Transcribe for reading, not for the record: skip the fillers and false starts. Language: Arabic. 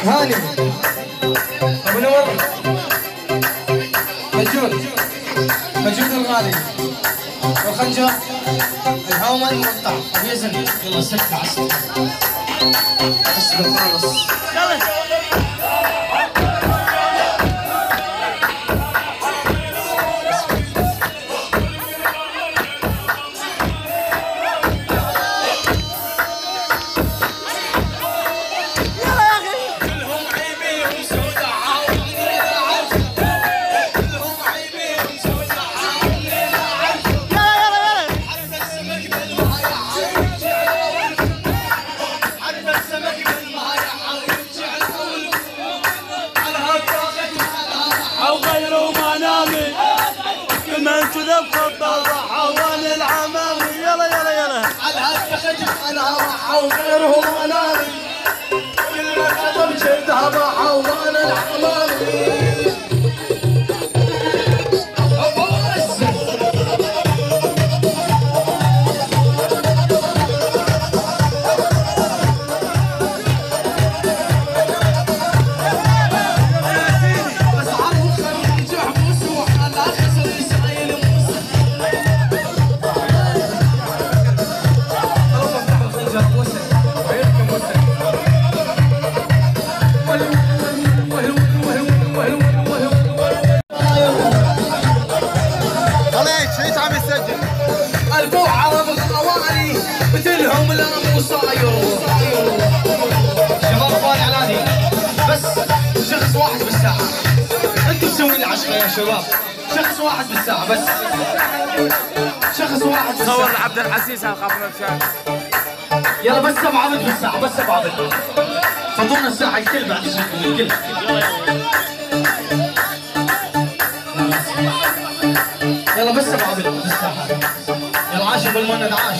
هاني ابو نور مجود الغالي والخنجر الهومه المقطع ويزن يلا سكت عسل اصبر خالص انا راحوا وغيرهم انامي كل ما قدم شدها راحوا وانا الحمامي مثلهم لا مو صاير شباب اخواني علاني بس شخص واحد بالساعة انتم مسوين العشرة يا شباب شخص واحد بالساعة بس شخص واحد بالساعة صور لعبد العزيز هالخبر مشان يلا بس 7 بنت بالساعة بس 7 بنت فضونا الساعة الكل بعد شكل الكل يلا بس 7 بنت بالساعة يلا عاش ابو المند عاش